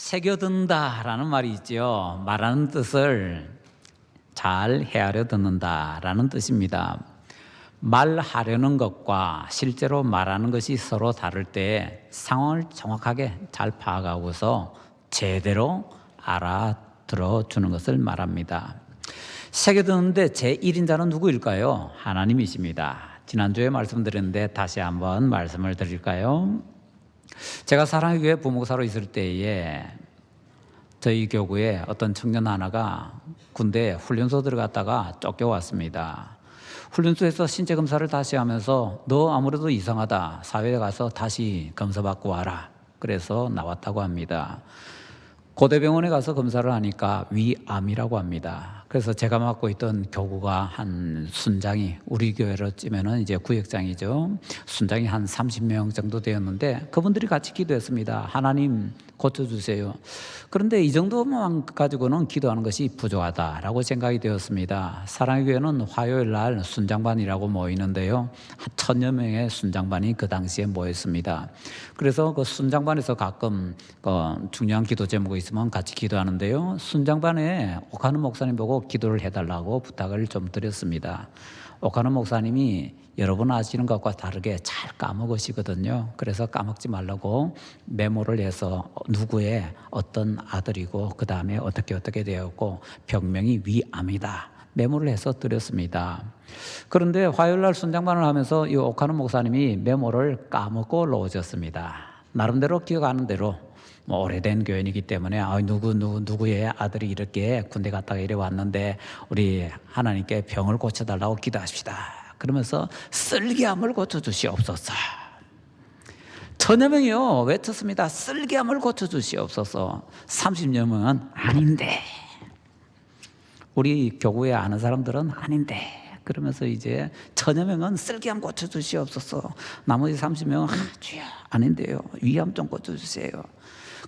새겨든다라는 말이 있죠. 말하는 뜻을 잘 헤아려 듣는다라는 뜻입니다. 말하려는 것과 실제로 말하는 것이 서로 다를 때 상황을 정확하게 잘 파악하고서 제대로 알아들어 주는 것을 말합니다. 새겨듣는데 제1인자는 누구일까요? 하나님이십니다. 지난주에 말씀드렸는데 다시 한번 말씀을 드릴까요? 제가 사랑의 교회 부목사로 있을 때에 저희 교구에 어떤 청년 하나가 군대 훈련소 들어갔다가 쫓겨왔습니다. 훈련소에서 신체 검사를 다시 하면서 너 아무래도 이상하다. 사회에 가서 다시 검사받고 와라. 그래서 나왔다고 합니다. 고대병원에 가서 검사를 하니까 위암이라고 합니다. 그래서 제가 맡고 있던 교구가 한 순장이, 우리 교회로 찌면은 이제 구역장이죠. 순장이 한 30명 정도 되었는데 그분들이 같이 기도했습니다. 하나님 고쳐주세요. 그런데 이 정도만 가지고는 기도하는 것이 부족하다라고 생각이 되었습니다. 사랑의 교회는 화요일 날 순장반이라고 모이는데요. 한 1000여 명의 순장반이 그 당시에 모였습니다. 그래서 그 순장반에서 가끔 중요한 기도 제목이 있으면 같이 기도하는데요. 순장반에 옥하는 목사님 보고 기도를 해달라고 부탁을 좀 드렸습니다. 옥하는 목사님이 여러분 아시는 것과 다르게 잘 까먹으시거든요. 그래서 까먹지 말라고 메모를 해서 누구의 어떤 아들이고 그 다음에 어떻게 되었고 병명이 위암이다. 메모를 해서 드렸습니다. 그런데 화요일날 순장반을 하면서 이 옥하는 목사님이 메모를 까먹고 놓으셨습니다. 나름대로 기억하는 대로 오래된 교인이기 때문에 누구의 아들이 이렇게 군대 갔다가 이래 왔는데 우리 하나님께 병을 고쳐달라고 기도하십시다. 그러면서 쓸개암을 고쳐주시옵소서. 1000여 명이요 외쳤습니다. 쓸개암을 고쳐주시옵소서. 30여 명은 아닌데, 우리 교구에 아는 사람들은 아닌데, 그러면서 이제 1000여 명은 쓸개암 고쳐주시옵소서. 나머지 30명은 주여 아닌데요, 위암 좀 고쳐주세요.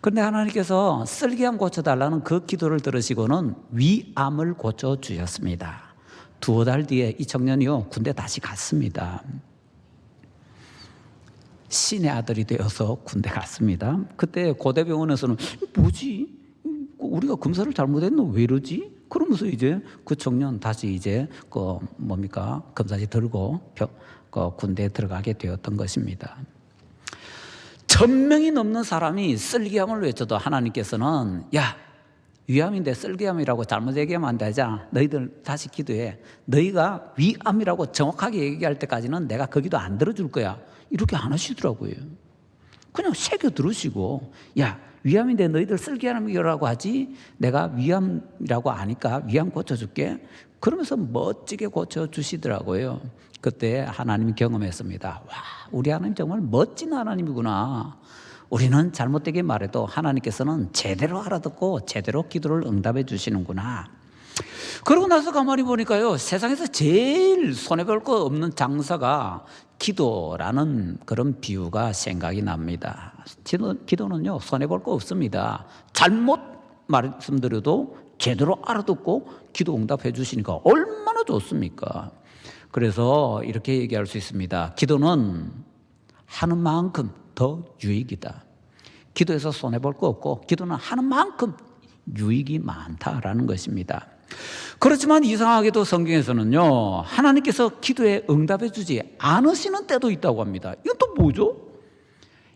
그런데 하나님께서 쓸개암 고쳐달라는 그 기도를 들으시고는 위암을 고쳐주셨습니다. 2달 뒤에 이 청년이요 군대 다시 갔습니다. 신의 아들이 되어서 군대 갔습니다. 그때 고대병원에서는 뭐지? 우리가 검사를 잘못했나? 왜 이러지? 그러면서 이제 그 청년 다시 이제 검사지 들고 군대에 들어가게 되었던 것입니다. 1000명이 넘는 사람이 쓸개암을 외쳐도 하나님께서는 야, 위암인데 쓸개암이라고 잘못 얘기하면 안 되잖아. 너희들 다시 기도해. 너희가 위암이라고 정확하게 얘기할 때까지는 내가 그 기도 안 들어줄 거야. 이렇게 안 하시더라고요. 그냥 새겨 들으시고, 야, 위암인데 너희들 쓸개암이라고 하지? 내가 위암이라고 아니까 위암 고쳐줄게. 그러면서 멋지게 고쳐주시더라고요. 그때 하나님이 경험했습니다. 와, 우리 하나님 정말 멋진 하나님이구나. 우리는 잘못되게 말해도 하나님께서는 제대로 알아듣고 제대로 기도를 응답해 주시는구나. 그러고 나서 가만히 보니까요, 세상에서 제일 손해볼 거 없는 장사가 기도라는 그런 비유가 생각이 납니다. 기도는요 손해볼 거 없습니다. 잘못 말씀드려도 제대로 알아듣고 기도 응답해 주시니까 얼마나 좋습니까? 그래서 이렇게 얘기할 수 있습니다. 기도는 하는 만큼 더 유익이다. 기도에서 손해볼 거 없고 기도는 하는 만큼 유익이 많다라는 것입니다. 그렇지만 이상하게도 성경에서는요, 하나님께서 기도에 응답해 주지 않으시는 때도 있다고 합니다. 이건 또 뭐죠?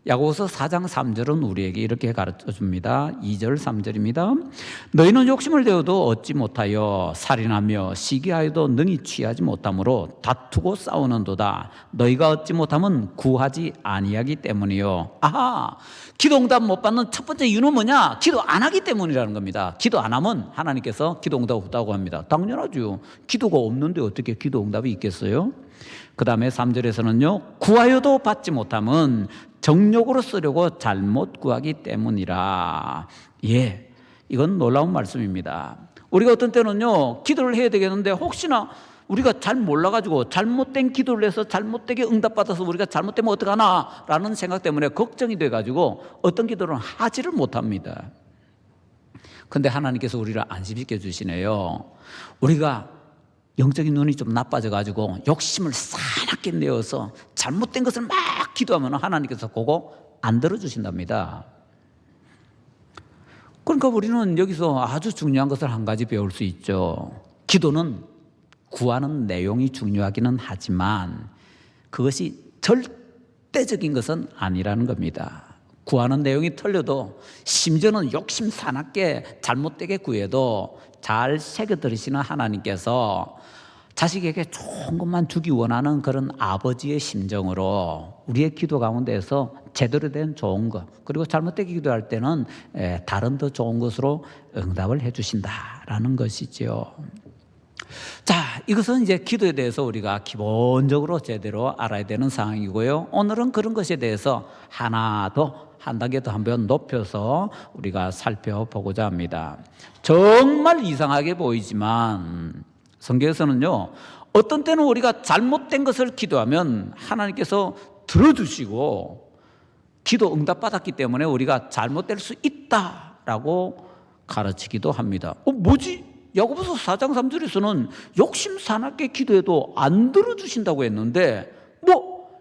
야고보서 4장 3절은 우리에게 이렇게 가르쳐 줍니다. 2절 3절입니다. 너희는 욕심을 내어도 얻지 못하여 살인하며 시기하여도 능히 취하지 못하므로 다투고 싸우는도다. 너희가 얻지 못하면 구하지 아니하기 때문이요. 아하, 기도 응답 못 받는 첫 번째 이유는 뭐냐? 기도 안 하기 때문이라는 겁니다. 기도 안 하면 하나님께서 기도 응답 없다고 합니다. 당연하죠. 기도가 없는데 어떻게 기도 응답이 있겠어요? 그 다음에 3절에서는요, 구하여도 받지 못하면 정욕으로 쓰려고 잘못 구하기 때문이라. 예, 이건 놀라운 말씀입니다. 우리가 어떤 때는요, 기도를 해야 되겠는데 혹시나 우리가 잘 몰라가지고 잘못된 기도를 해서 잘못되게 응답받아서 우리가 잘못되면 어떡하나 라는 생각 때문에 걱정이 돼가지고 어떤 기도를 하지를 못합니다. 근데 하나님께서 우리를 안심시켜 주시네요. 우리가 영적인 눈이 좀 나빠져가지고 욕심을 사납게 내어서 잘못된 것을 막 기도하면 하나님께서 그거 안 들어주신답니다. 그러니까 우리는 여기서 아주 중요한 것을 한 가지 배울 수 있죠. 기도는 구하는 내용이 중요하기는 하지만 그것이 절대적인 것은 아니라는 겁니다. 구하는 내용이 틀려도 심지어는 욕심 사납게 잘못되게 구해도 잘 새겨들으시는 하나님께서 자식에게 좋은 것만 주기 원하는 그런 아버지의 심정으로 우리의 기도 가운데에서 제대로 된 좋은 것, 그리고 잘못되게 기도할 때는 다른 더 좋은 것으로 응답을 해 주신다라는 것이죠. 자, 이것은 이제 기도에 대해서 우리가 기본적으로 제대로 알아야 되는 상황이고요. 오늘은 그런 것에 대해서 하나 더, 한 단계 더 한번 높여서 우리가 살펴보고자 합니다. 정말 이상하게 보이지만 성경에서는요, 어떤 때는 우리가 잘못된 것을 기도하면 하나님께서 들어주시고 기도 응답받았기 때문에 우리가 잘못될 수 있다라고 가르치기도 합니다. 뭐지? 야고보서 4장 3절에서는 욕심 사납게 기도해도 안 들어주신다고 했는데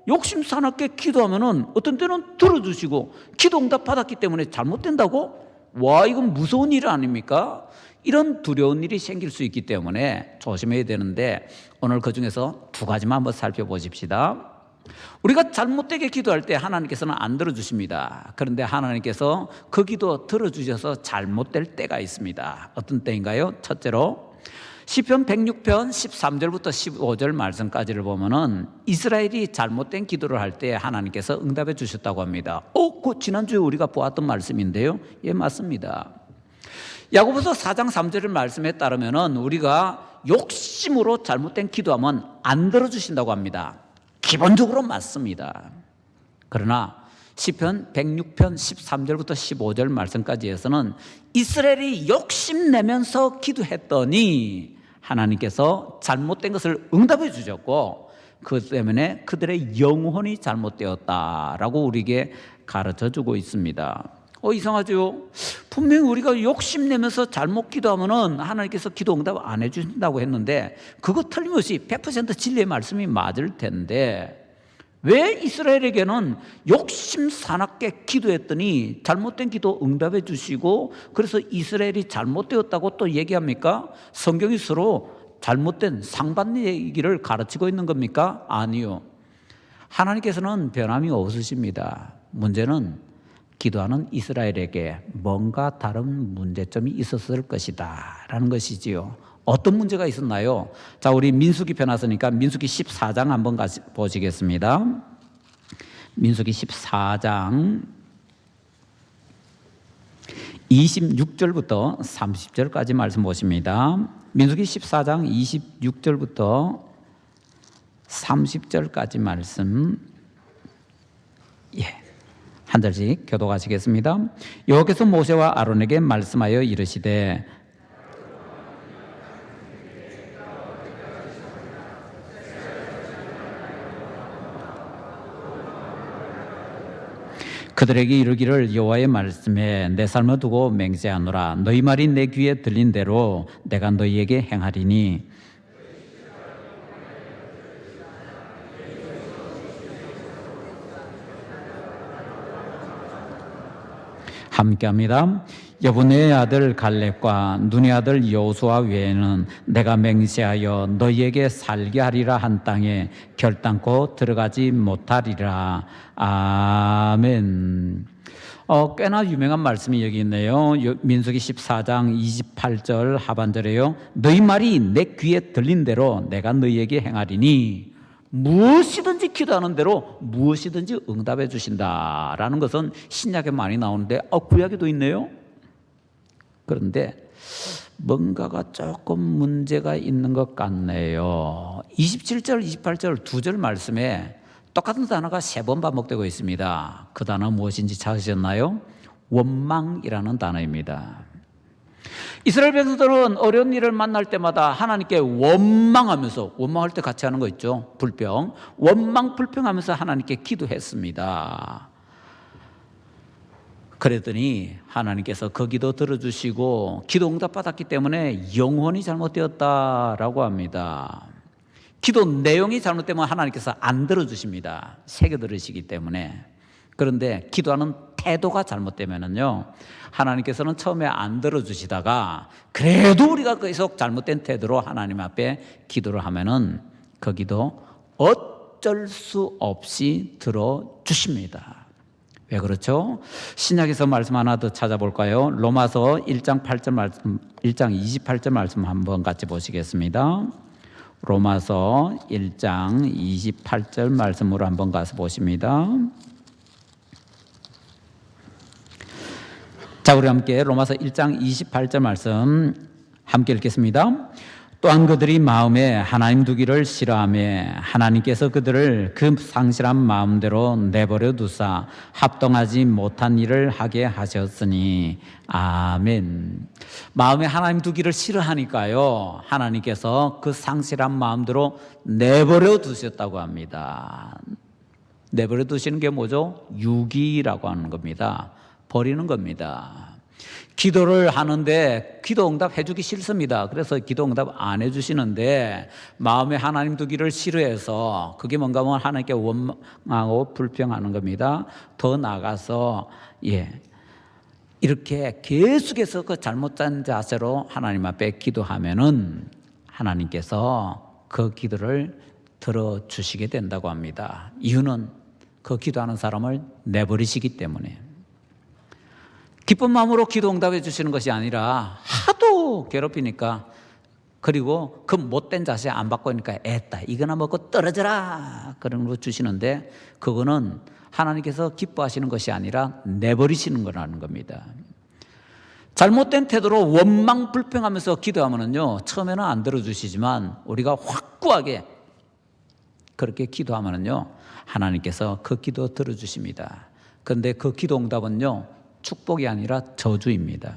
욕심 사납게 기도하면은 어떤 때는 들어주시고 기도 응답 받았기 때문에 잘못된다고? 와, 이건 무서운 일 아닙니까? 이런 두려운 일이 생길 수 있기 때문에 조심해야 되는데 오늘 그중에서 두 가지만 한번 살펴보십시다. 우리가 잘못되게 기도할 때 하나님께서는 안 들어주십니다. 그런데 하나님께서 그 기도 들어주셔서 잘못될 때가 있습니다. 어떤 때인가요? 첫째로 시편 106편 13절부터 15절 말씀까지를 보면은 이스라엘이 잘못된 기도를 할 때 하나님께서 응답해 주셨다고 합니다. 그 지난주에 우리가 보았던 말씀인데요. 예, 맞습니다. 야고보서 4장 3절의 말씀에 따르면은 우리가 욕심으로 잘못된 기도하면 안 들어주신다고 합니다. 기본적으로 맞습니다. 그러나 시편 106편 13절부터 15절 말씀까지에서는 이스라엘이 욕심내면서 기도했더니 하나님께서 잘못된 것을 응답해 주셨고 그 때문에 그들의 영혼이 잘못되었다라고 우리에게 가르쳐주고 있습니다. 이상하죠? 분명히 우리가 욕심내면서 잘못 기도하면은 하나님께서 기도 응답 안 해주신다고 했는데 그거 틀림없이 100% 진리의 말씀이 맞을 텐데 왜 이스라엘에게는 욕심 사납게 기도했더니 잘못된 기도 응답해 주시고 그래서 이스라엘이 잘못되었다고 또 얘기합니까? 성경이 서로 잘못된 상반 얘기를 가르치고 있는 겁니까? 아니요. 하나님께서는 변함이 없으십니다. 문제는 기도하는 이스라엘에게 뭔가 다른 문제점이 있었을 것이다 라는 것이지요. 어떤 문제가 있었나요? 자, 우리 민수기 편 왔으니까 민수기 14장 한번 보시겠습니다. 민수기 14장 26절부터 30절까지 말씀 보십니다. 민수기 14장 26절부터 30절까지 말씀, 한 절씩 교독하시겠습니다. 여호와께서 모세와 아론에게 말씀하여 이르시되 그들에게 이르기를 여호와의 말씀에 내 삶을 두고 맹세하노라. 너희 말이 내 귀에 들린 대로 내가 너희에게 행하리니 함께합니다. 여분의 아들 갈렙과 눈의 아들 여호수아 외에는 내가 맹세하여 너희에게 살게 하리라 한 땅에 결단코 들어가지 못하리라. 아멘. 꽤나 유명한 말씀이 여기 있네요. 민수기 14장 28절 하반절에요. 너희 말이 내 귀에 들린 대로 내가 너희에게 행하리니 무엇이든지 기도하는 대로 무엇이든지 응답해 주신다라는 것은 신약에 많이 나오는데 구약에도 있네요. 그런데 뭔가가 조금 문제가 있는 것 같네요. 27절, 28절 두 절 말씀에 똑같은 단어가 3번 반복되고 있습니다. 그 단어 무엇인지 찾으셨나요? 원망이라는 단어입니다. 이스라엘 백성들은 어려운 일을 만날 때마다 하나님께 원망하면서, 원망할 때 같이 하는 거 있죠? 불평. 원망, 불평하면서 하나님께 기도했습니다. 그랬더니 하나님께서 그 기도 들어주시고 기도 응답 받았기 때문에 영혼이 잘못되었다라고 합니다. 기도 내용이 잘못되면 하나님께서 안 들어주십니다. 새겨 들으시기 때문에. 그런데 기도하는 태도가 잘못되면은요, 하나님께서는 처음에 안 들어주시다가 그래도 우리가 계속 잘못된 태도로 하나님 앞에 기도를 하면은 그 기도 어쩔 수 없이 들어주십니다. 왜 그렇죠? 신약에서 말씀 하나 더 찾아볼까요? 로마서 1장 8절 말씀, 1장 28절 말씀 한번 같이 보시겠습니다. 로마서 1장 28절 말씀으로 한번 가서 보십니다. 자, 우리 함께 로마서 1장 28절 말씀 함께 읽겠습니다. 또한 그들이 마음에 하나님 두기를 싫어하며 하나님께서 그들을 그 상실한 마음대로 내버려 두사 합당하지 못한 일을 하게 하셨으니 아멘. 마음에 하나님 두기를 싫어하니까요, 하나님께서 그 상실한 마음대로 내버려 두셨다고 합니다. 내버려 두시는 게 뭐죠? 유기라고 하는 겁니다. 버리는 겁니다. 기도를 하는데 기도 응답 해주기 싫습니다. 그래서 기도 응답 안 해주시는데 마음에 하나님 두기를 싫어해서, 그게 뭔가 하면 하나님께 원망하고 불평하는 겁니다. 더 나아가서 이렇게 계속해서 그 잘못된 자세로 하나님 앞에 기도하면은 하나님께서 그 기도를 들어주시게 된다고 합니다. 이유는 그 기도하는 사람을 내버리시기 때문에. 기쁜 마음으로 기도 응답해 주시는 것이 아니라 하도 괴롭히니까, 그리고 그 못된 자세 안 바꾸니까 애따 이거나 먹고 떨어져라 그런 거 주시는데, 그거는 하나님께서 기뻐하시는 것이 아니라 내버리시는 거라는 겁니다. 잘못된 태도로 원망 불평하면서 기도하면은요, 처음에는 안 들어주시지만 우리가 확고하게 그렇게 기도하면은요, 하나님께서 그 기도 들어주십니다. 그런데 그 기도 응답은요, 축복이 아니라 저주입니다.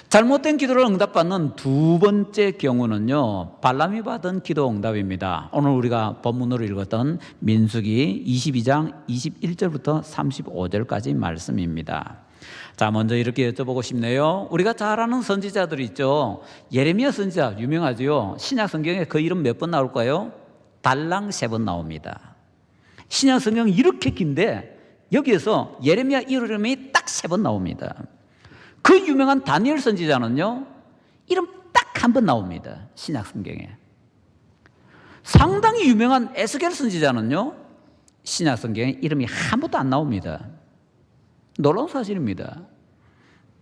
잘못된 기도를 응답받는 두 번째 경우는요, 발람이 받은 기도 응답입니다. 오늘 우리가 본문으로 읽었던 민수기 22장 21절부터 35절까지 말씀입니다. 자, 먼저 이렇게 여쭤보고 싶네요. 우리가 잘 아는 선지자들이 있죠. 예레미야 선지자 유명하죠. 신약 성경에 그 이름 몇 번 나올까요? 달랑 3번 나옵니다. 신약 성경이 이렇게 긴데 여기에서 예레미야 이름이 딱 3번 나옵니다. 그 유명한 다니엘 선지자는요, 이름 딱 한 번 나옵니다. 신약 성경에. 상당히 유명한 에스겔 선지자는요, 신약 성경에 이름이 한 번도 안 나옵니다. 놀라운 사실입니다.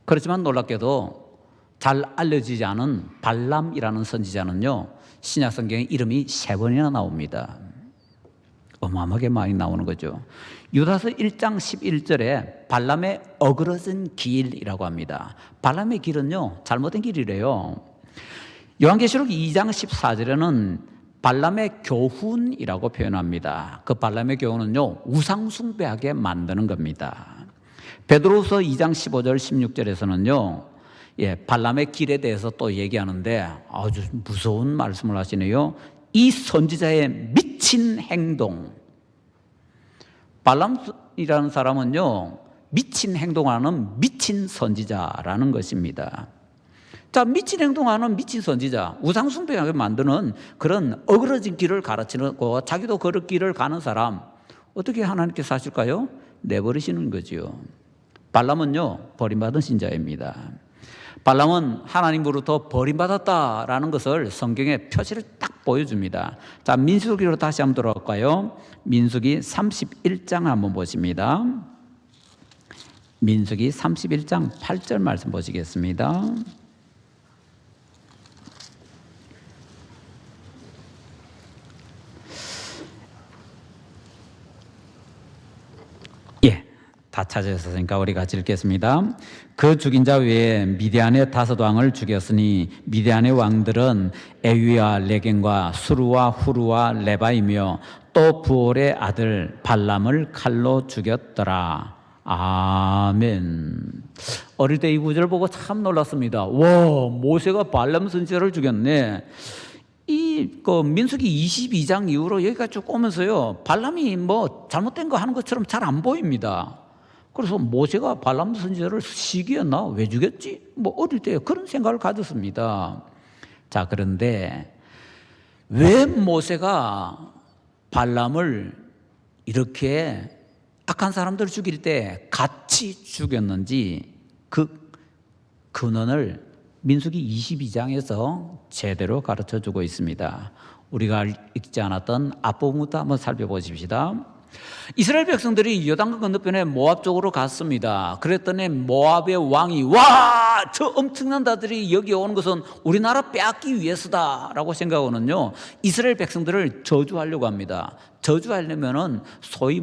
그렇지만 놀랍게도 잘 알려지지 않은 발람이라는 선지자는요, 신약 성경에 이름이 3번이나 나옵니다. 어마어마하게 많이 나오는 거죠. 유다서 1장 11절에 발람의 어그러진 길이라고 합니다. 발람의 길은요, 잘못된 길이래요. 요한계시록 2장 14절에는 발람의 교훈이라고 표현합니다. 그 발람의 교훈은요, 우상숭배하게 만드는 겁니다. 베드로서 2장 15절 16절에서는요, 발람의 길에 대해서 또 얘기하는데 아주 무서운 말씀을 하시네요. 이 선지자의 미친 행동. 발람이라는 사람은요, 미친 행동하는 미친 선지자라는 것입니다. 자, 미친 행동하는 미친 선지자, 우상숭배하게 만드는 그런 어그러진 길을 가르치고 자기도 그 길을 가는 사람, 어떻게 하나님께서 하실까요? 내버리시는 거죠. 발람은요, 버림받은 신자입니다. 발람은 하나님으로부터 버림받았다라는 것을 성경에 표시를 딱 보여줍니다. 자, 민수기로 다시 한번 돌아올까요? 민수기 31장 한번 보십니다. 민수기 31장 8절 말씀 보시겠습니다. 다 찾으셨으니까 우리 같이 읽겠습니다. 그 죽인 자 외에 미디안의 5왕을 죽였으니 미디안의 왕들은 에위와 레겐과 수루와 후루와 레바이며 또 부올의 아들 발람을 칼로 죽였더라. 아멘. 어릴 때 이 구절 보고 참 놀랐습니다. 와, 모세가 발람 선지자를 죽였네. 민수기 22장 이후로 여기가 쭉 오면서요, 발람이 뭐 잘못된 거 하는 것처럼 잘 안 보입니다. 그래서 모세가 발람 선지자를 시기였나? 왜 죽였지? 뭐 어릴 때 그런 생각을 가졌습니다. 자, 그런데 왜 모세가 발람을 이렇게 악한 사람들을 죽일 때 같이 죽였는지 그 근원을 민수기 22장에서 제대로 가르쳐주고 있습니다. 우리가 읽지 않았던 앞부분부터 한번 살펴보십시다. 이스라엘 백성들이 요단강 건너편에 모압 쪽으로 갔습니다. 그랬더니 모압의 왕이 와, 저 엄청난 자들이 여기 오는 것은 우리나라 빼앗기 위해서다라고 생각하거든요. 이스라엘 백성들을 저주하려고 합니다. 저주하려면은 소위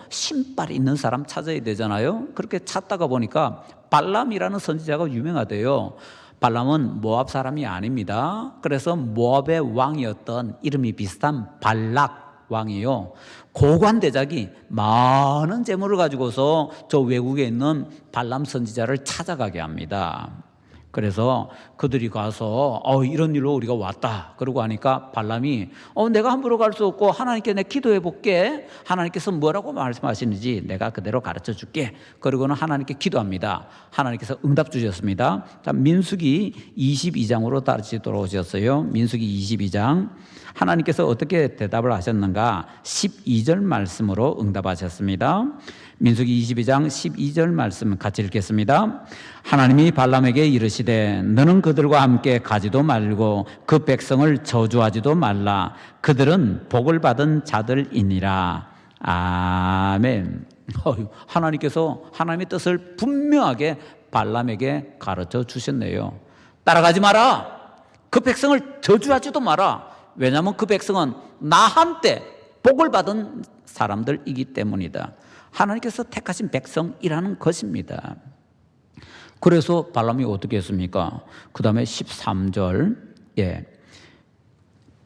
신발 있는 사람 찾아야 되잖아요. 그렇게 찾다가 보니까 발람이라는 선지자가 유명하대요. 발람은 모압 사람이 아닙니다. 그래서 모압의 왕이었던 이름이 비슷한 발락 왕이요, 고관대작이 많은 재물을 가지고서 저 외국에 있는 발람 선지자를 찾아가게 합니다. 그래서 그들이 가서 이런 일로 우리가 왔다 그러고 하니까 발람이 내가 함부로 갈 수 없고 하나님께 내 기도해 볼게. 하나님께서 뭐라고 말씀하시는지 내가 그대로 가르쳐 줄게. 그러고는 하나님께 기도합니다. 하나님께서 응답 주셨습니다. 자, 민수기 22장으로 다시 돌아오셨어요. 민수기 22장 하나님께서 어떻게 대답을 하셨는가? 12절 말씀으로 응답하셨습니다. 민수기 22장 12절 말씀 같이 읽겠습니다. 하나님이 발람에게 이르시되 너는 그들과 함께 가지도 말고 그 백성을 저주하지도 말라. 그들은 복을 받은 자들이니라. 아멘. 하나님께서 하나님의 뜻을 분명하게 발람에게 가르쳐 주셨네요. 따라가지 마라. 그 백성을 저주하지도 마라. 왜냐하면 그 백성은 나한테 복을 받은 사람들이기 때문이다. 하나님께서 택하신 백성이라는 것입니다. 그래서 발람이 어떻게 했습니까? 그 다음에 13절,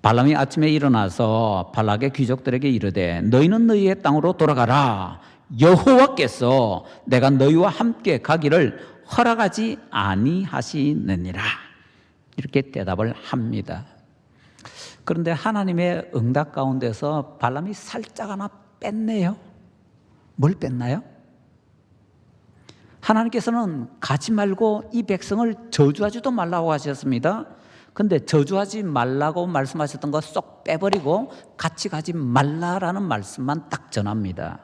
발람이 아침에 일어나서 발락의 귀족들에게 이르되 너희는 너희의 땅으로 돌아가라. 여호와께서 내가 너희와 함께 가기를 허락하지 아니하시느니라. 이렇게 대답을 합니다. 그런데 하나님의 응답 가운데서 발람이 살짝 하나 뺐네요. 뭘 뺐나요? 하나님께서는 가지 말고 이 백성을 저주하지도 말라고 하셨습니다. 근데 저주하지 말라고 말씀하셨던 거 쏙 빼버리고 같이 가지 말라라는 말씀만 딱 전합니다.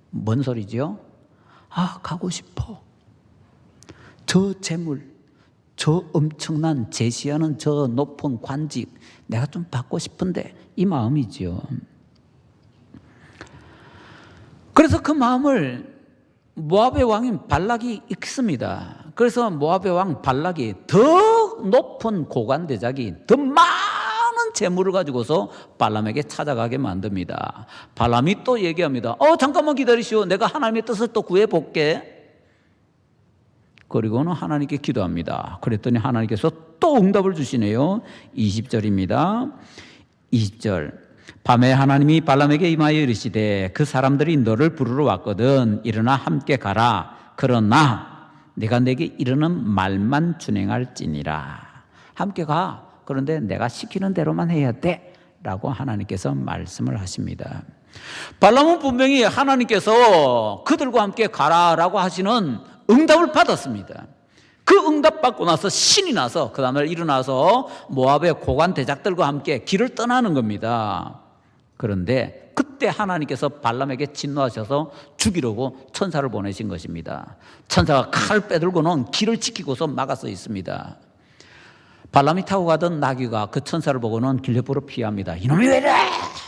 뭔 소리죠? 가고 싶어. 저 재물, 저 엄청난 제시하는 저 높은 관직 내가 좀 받고 싶은데, 이 마음이죠. 그래서 그 마음을 모압의 왕인 발락이 읽습니다. 그래서 모압의 왕 발락이 더 높은 고관대작이 더 많은 재물을 가지고서 발람에게 찾아가게 만듭니다. 발람이 또 얘기합니다. 잠깐만 기다리시오. 내가 하나님의 뜻을 또 구해볼게. 그리고는 하나님께 기도합니다. 그랬더니 하나님께서 또 응답을 주시네요. 20절입니다. 20절. 밤에 하나님이 발람에게 임하여 이르시되 그 사람들이 너를 부르러 왔거든. 일어나 함께 가라. 그러나 네가 내게 이르는 말만 준행할지니라. 함께 가. 그런데 내가 시키는 대로만 해야 돼. 라고 하나님께서 말씀을 하십니다. 발람은 분명히 하나님께서 그들과 함께 가라라고 하시는 응답을 받았습니다. 그 응답 받고 나서 신이 나서 그 다음에 일어나서 모압의 고관 대작들과 함께 길을 떠나는 겁니다. 그런데 그때 하나님께서 발람에게 진노하셔서 죽이려고 천사를 보내신 것입니다. 천사가 칼을 빼들고는 길을 지키고서 막아서 있습니다. 발람이 타고 가던 나귀가 그 천사를 보고는 길옆으로 피합니다. 이놈이 왜 이래!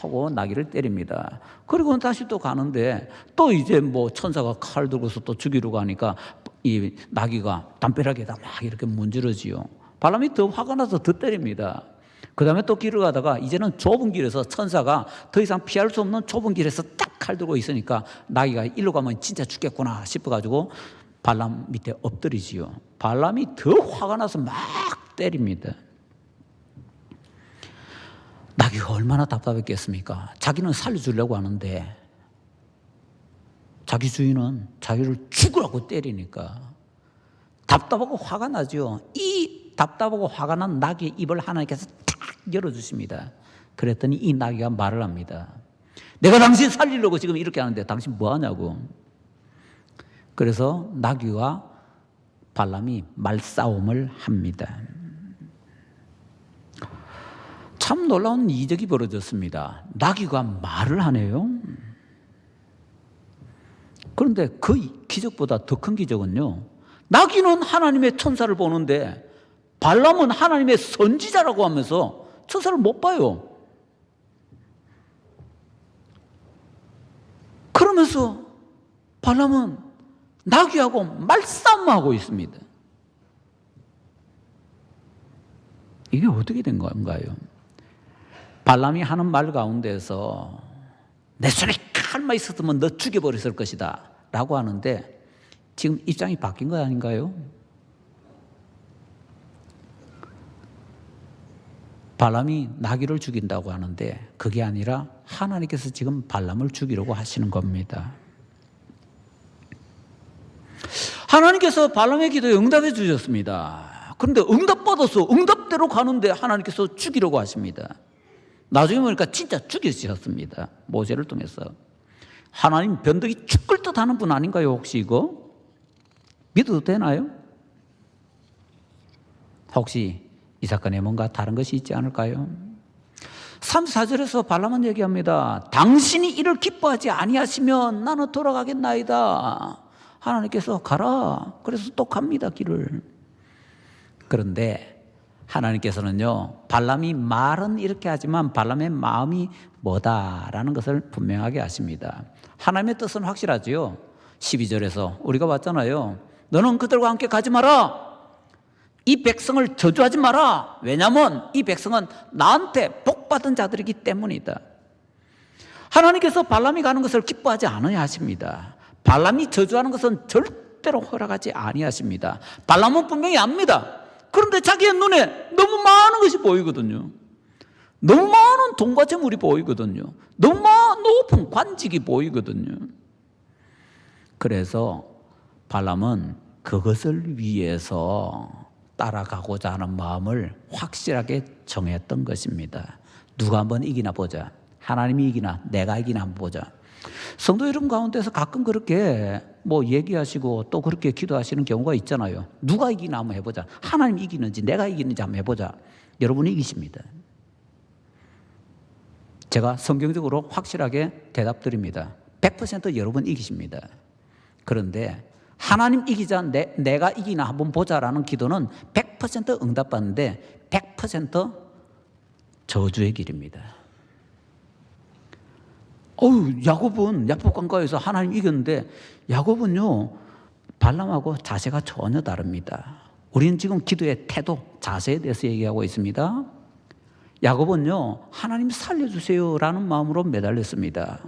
하고 나귀를 때립니다. 그리고는 다시 또 가는데 또 이제 천사가 칼 들고서 또 죽이려고 하니까 이 나귀가 담벼락에다 막 이렇게 문지르지요. 발람이 더 화가 나서 더 때립니다. 그 다음에 또 길을 가다가 이제는 좁은 길에서 천사가 더 이상 피할 수 없는 좁은 길에서 딱 칼 들고 있으니까 나귀가 일로 가면 진짜 죽겠구나 싶어가지고 발람 밑에 엎드리지요. 발람이 더 화가 나서 막 때립니다. 나귀가 얼마나 답답했겠습니까? 자기는 살려주려고 하는데 자기 주인은 자기를 죽으라고 때리니까 답답하고 화가 나죠. 이 답답하고 화가 난 나귀의 입을 하나님께서 탁 열어주십니다. 그랬더니 이 나귀가 말을 합니다. 내가 당신 살리려고 지금 이렇게 하는데 당신 뭐 하냐고. 그래서 나귀와 발람이 말싸움을 합니다. 참 놀라운 이적이 벌어졌습니다. 나귀가 말을 하네요. 그런데 그 기적보다 더 큰 기적은요, 나귀는 하나님의 천사를 보는데 발람은 하나님의 선지자라고 하면서 천사를 못 봐요. 그러면서 발람은 나귀하고 말싸움하고 있습니다. 이게 어떻게 된 건가요? 발람이 하는 말 가운데서 내 손에 칼만 있었으면 너 죽여버렸을 것이다 라고 하는데 지금 입장이 바뀐 거 아닌가요? 발람이 나귀를 죽인다고 하는데 그게 아니라 하나님께서 지금 발람을 죽이려고 하시는 겁니다. 하나님께서 발람의 기도에 응답해 주셨습니다. 그런데 응답받아서 응답대로 가는데 하나님께서 죽이려고 하십니다. 나중에 보니까 진짜 죽이셨습니다. 모세를 통해서. 하나님 변덕이 죽을 듯 하는 분 아닌가요? 혹시 이거? 믿어도 되나요? 혹시 이 사건에 뭔가 다른 것이 있지 않을까요? 3-4절에서 발람은 얘기합니다. 당신이 이를 기뻐하지 아니하시면 나는 돌아가겠나이다. 하나님께서 가라. 그래서 또 갑니다, 길을. 그런데 하나님께서는요, 발람이 말은 이렇게 하지만 발람의 마음이 뭐다라는 것을 분명하게 아십니다. 하나님의 뜻은 확실하지요. 12절에서 우리가 봤잖아요. 너는 그들과 함께 가지 마라. 이 백성을 저주하지 마라. 왜냐하면 이 백성은 나한테 복받은 자들이기 때문이다. 하나님께서 발람이 가는 것을 기뻐하지 않으냐 하십니다. 발람이 저주하는 것은 절대로 허락하지 아니하십니다. 발람은 분명히 압니다. 그런데 자기의 눈에 너무 많은 것이 보이거든요. 너무 많은 돈과 재물이 보이거든요. 너무 높은 관직이 보이거든요. 그래서 발람은 그것을 위해서 따라가고자 하는 마음을 확실하게 정했던 것입니다. 누가 한번 이기나 보자. 하나님이 이기나 내가 이기나 한번 보자. 성도 여러분 가운데서 가끔 그렇게 얘기하시고 또 그렇게 기도하시는 경우가 있잖아요. 누가 이기나 한번 해보자. 하나님 이기는지 내가 이기는지 한번 해보자. 여러분이 이기십니다. 제가 성경적으로 확실하게 대답드립니다. 100% 여러분 이기십니다. 그런데 하나님 이기자 내가 이기나 한번 보자라는 기도는 100% 응답받는데 100% 저주의 길입니다. 야곱은 야복강가에서 하나님 이겼는데 야곱은요 발람하고 자세가 전혀 다릅니다. 우리는 지금 기도의 태도, 자세에 대해서 얘기하고 있습니다. 야곱은요 하나님 살려주세요라는 마음으로 매달렸습니다.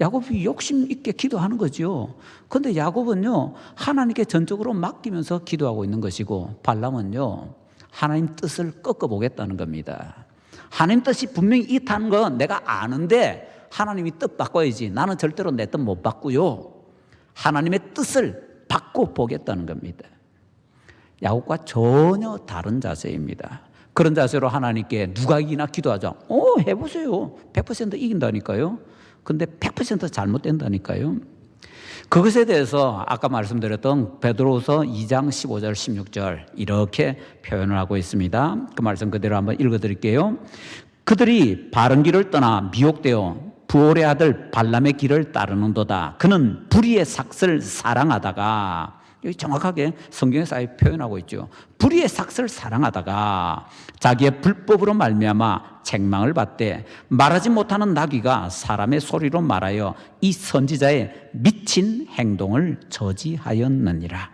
야곱이 욕심 있게 기도하는 거죠. 그런데 야곱은요 하나님께 전적으로 맡기면서 기도하고 있는 것이고 발람은요 하나님 뜻을 꺾어보겠다는 겁니다. 하나님 뜻이 분명히 있다는 건 내가 아는데 하나님이 뜻 바꿔야지. 나는 절대로 내 뜻 못 바꾸요. 하나님의 뜻을 바꿔보겠다는 겁니다. 야곱과 전혀 다른 자세입니다. 그런 자세로 하나님께 누가 이기나 기도하자. 해보세요. 100% 이긴다니까요. 근데 100% 잘못된다니까요. 그것에 대해서 아까 말씀드렸던 베드로후서 2장 15절 16절 이렇게 표현을 하고 있습니다. 그 말씀 그대로 한번 읽어드릴게요. 그들이 바른 길을 떠나 미혹되어 부올의 아들 발람의 길을 따르는도다. 그는 불의의 삭슬 사랑하다가, 여기 정확하게 성경에서 아예 표현하고 있죠. 불의의 삭슬 사랑하다가 자기의 불법으로 말미암아 책망을 받되 말하지 못하는 나귀가 사람의 소리로 말하여 이 선지자의 미친 행동을 저지하였느니라.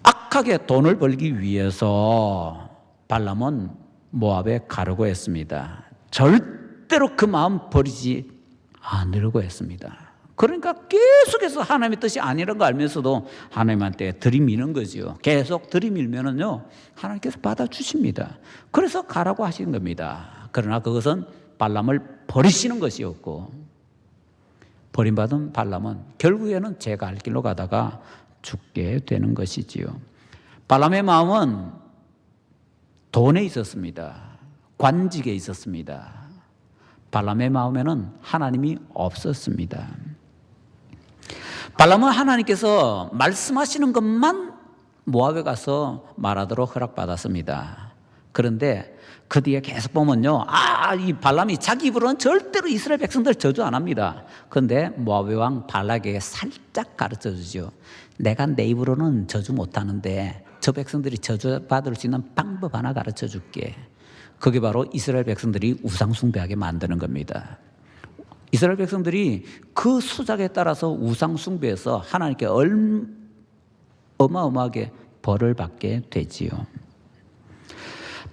악하게 돈을 벌기 위해서 발람은 모압에 가려고 했습니다. 절대로 그 마음 버리지 않으려고 했습니다. 그러니까 계속해서 하나님의 뜻이 아니라는 거 알면서도 하나님한테 들이미는 거죠. 계속 들이밀면은요 하나님께서 받아주십니다. 그래서 가라고 하시는 겁니다. 그러나 그것은 발람을 버리시는 것이었고, 버림받은 발람은 결국에는 제 갈 길로 가다가 죽게 되는 것이지요. 발람의 마음은 돈에 있었습니다. 관직에 있었습니다. 발람의 마음에는 하나님이 없었습니다. 발람은 하나님께서 말씀하시는 것만 모압에 가서 말하도록 허락받았습니다. 그런데 그 뒤에 계속 보면요, 이 발람이 자기 입으로는 절대로 이스라엘 백성들 저주 안 합니다. 그런데 모압의 왕 발락에게 살짝 가르쳐 주죠. 내가 내 입으로는 저주 못 하는데 저 백성들이 저주 받을 수 있는 방법 하나 가르쳐 줄게. 그게 바로 이스라엘 백성들이 우상 숭배하게 만드는 겁니다. 이스라엘 백성들이 그 수작에 따라서 우상 숭배해서 하나님께 어마어마하게 벌을 받게 되지요.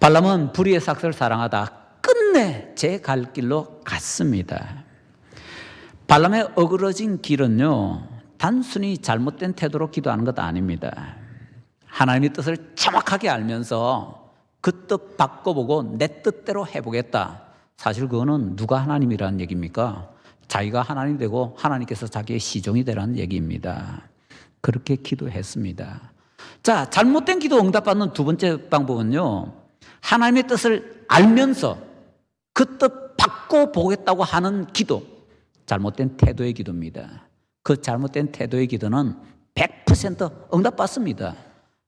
발람은 불의의 삭슬을 사랑하다 끝내 제 갈 길로 갔습니다. 발람의 어그러진 길은요, 단순히 잘못된 태도로 기도하는 것 아닙니다. 하나님의 뜻을 정확하게 알면서 그 뜻 바꿔보고 내 뜻대로 해보겠다. 사실 그거는 누가 하나님이라는 얘기입니까? 자기가 하나님 되고 하나님께서 자기의 시종이 되라는 얘기입니다. 그렇게 기도했습니다. 자, 잘못된 기도 응답받는 두 번째 방법은요, 하나님의 뜻을 알면서 그 뜻 바꿔보겠다고 하는 기도, 잘못된 태도의 기도입니다. 그 잘못된 태도의 기도는 100% 응답받습니다.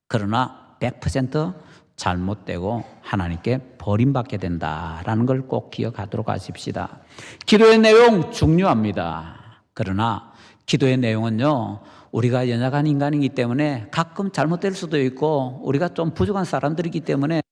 그러나 100% 잘못되고 하나님께 버림받게 된다라는 걸 꼭 기억하도록 하십시다. 기도의 내용 중요합니다. 그러나 기도의 내용은요, 우리가 연약한 인간이기 때문에 가끔 잘못될 수도 있고 우리가 좀 부족한 사람들이기 때문에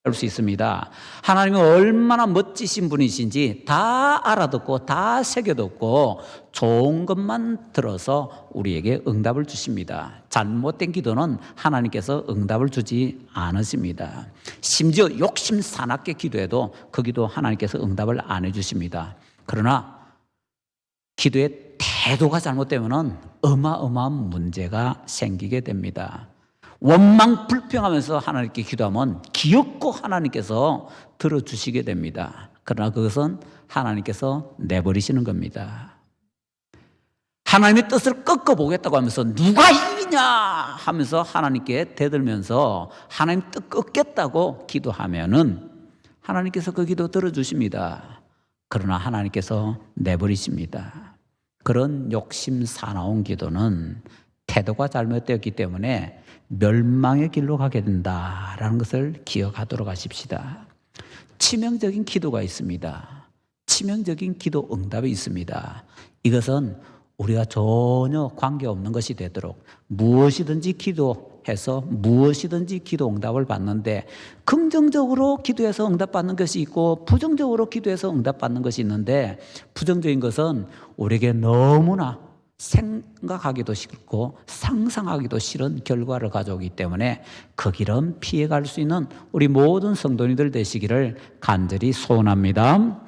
할 수 있습니다. 하나님은 얼마나 멋지신 분이신지 다 알아듣고 다 새겨듣고 좋은 것만 들어서 우리에게 응답을 주십니다. 잘못된 기도는 하나님께서 응답을 주지 않으십니다. 심지어 욕심 사납게 기도해도 그 기도 하나님께서 응답을 안 해주십니다. 그러나 기도의 태도가 잘못되면 어마어마한 문제가 생기게 됩니다. 원망 불평하면서 하나님께 기도하면 기어코 하나님께서 들어주시게 됩니다. 그러나 그것은 하나님께서 내버리시는 겁니다. 하나님의 뜻을 꺾어보겠다고 하면서 누가 이기냐 하면서 하나님께 대들면서 하나님 뜻 꺾겠다고 기도하면은 하나님께서 그 기도 들어주십니다. 그러나 하나님께서 내버리십니다. 그런 욕심 사나운 기도는 태도가 잘못되었기 때문에 멸망의 길로 가게 된다라는 것을 기억하도록 하십시다. 치명적인 기도가 있습니다. 치명적인 기도 응답이 있습니다. 이것은 우리가 전혀 관계없는 것이 되도록 무엇이든지 기도해서 무엇이든지 기도 응답을 받는데 긍정적으로 기도해서 응답받는 것이 있고 부정적으로 기도해서 응답받는 것이 있는데 부정적인 것은 우리에게 너무나 생각하기도 싫고 상상하기도 싫은 결과를 가져오기 때문에 그 길은 피해갈 수 있는 우리 모든 성도님들 되시기를 간절히 소원합니다.